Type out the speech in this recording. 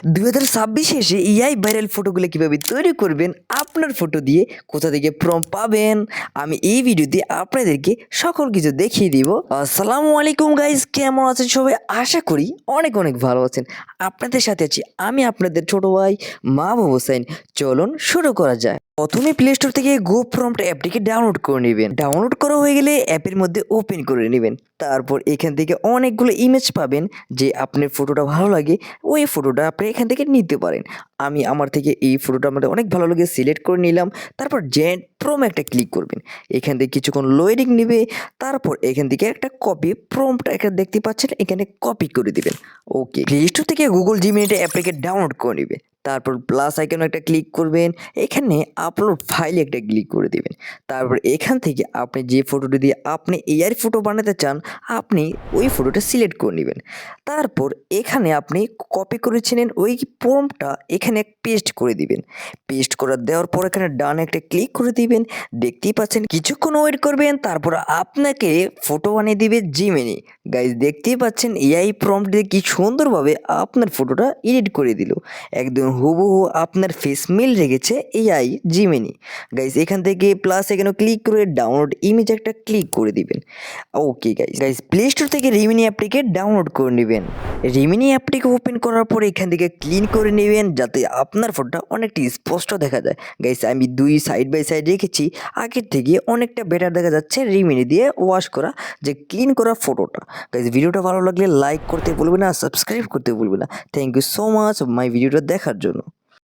2026 এসে AI viral ফটোগুলো কিভাবে তৈরি করবেন, আপনার ফটো দিয়ে কোথা থেকে প্রম্পট পাবেন, আমি এই ভিডিওতে আপনাদেরকে সকল কিছু দেখিয়ে দিব। আসসালামু আলাইকুম গাইস, কেমন আছেন সবাই? আশা করি অনেক অনেক ভালো আছেন। আপনাদের সাথে আছি আমি আপনাদের ছোট ভাই মাহবুব হোসেন। চলুন শুরু করা যায়। প্রথমে প্লে স্টোর থেকে গো প্রম্পট অ্যাপটিকে ডাউনলোড করে নেবেন। ডাউনলোড করা হয়ে গেলে অ্যাপের মধ্যে ওপেন করে নেবেন। তারপর এখান থেকে অনেকগুলো ইমেজ পাবেন, যে আপনার ফটোটা ভালো লাগে ওই ফটোটা আপনি এখান থেকে নিতে পারেন। আমি আমার থেকে এই ফটোটা আমাদের অনেক ভালো লাগে, সিলেক্ট করে নিলাম। তারপর জেন্ট প্রোম একটা ক্লিক করবেন। এখান থেকে কিছুক্ষণ লোডিং নেবে। তারপর এখান থেকে একটা কপি প্রম্পট একটা দেখতে পাচ্ছেন, এখানে কপি করে দিবেন। ওকে, প্লে স্টোর থেকে গুগল জিমিনিটা অ্যাপটাকে ডাউনলোড করে নেবে। তারপর প্লাস আইকন একটা ক্লিক করবেন, এখানে আপলোড ফাইলে একটা ক্লিক করে দিবেন। তারপর এখান থেকে আপনি যে ফটোটা দিয়ে আপনি এআই ফটো বানাতে চান, আপনি ওই ফটোটা সিলেক্ট করে নেবেন। তারপর এখানে আপনি কপি করেছিলেন ওই প্রম্পটটা এখানে পেস্ট করে দিবেন। পেস্ট করে দেওয়ার পর এখানে ডান একটা ক্লিক করে দিবেন। দেখতেই পাচ্ছেন, কিছুক্ষণ ওয়েট করবেন। তারপর আপনাকে ফটো বানিয়ে দিবে জিমিনি। গাইজ দেখতেই পাচ্ছেন এআই প্রম্পট দিয়ে কি সুন্দরভাবে আপনার ফটোটা এডিট করে দিল। একদম হুবহু আপনার ফেস মিল রেখেছে এআই জিমিনি। গাইজ এখান থেকে প্লাস এখানে ক্লিক করে ডাউনলোড ইমেজ একটা ক্লিক করে দিবেন। ওকে গাইজ প্লে স্টোর থেকে রিমিনি অ্যাপটিকে ডাউনলোড করে নেবেন। রিমিনি অ্যাপটিকে ওপেন করার পরে এখান থেকে ক্লিন করে নেবেন, যাতে আপনার ফটোটা অনেকটা স্পষ্ট দেখা যায়। গাইজ আমি দুই সাইড বাই সাইড রেখেছি, আগের থেকে অনেকটা বেটার দেখা যাচ্ছে রিমিনি দিয়ে ওয়াশ করা যে ক্লিন করা ফটোটা। গাইজ ভিডিওটা ভালো লাগলে লাইক করতে ভুলবেন না, সাবস্ক্রাইব করতে ভুলবেন না। Thank you so much my ভিডিওটা দেখার জন্য।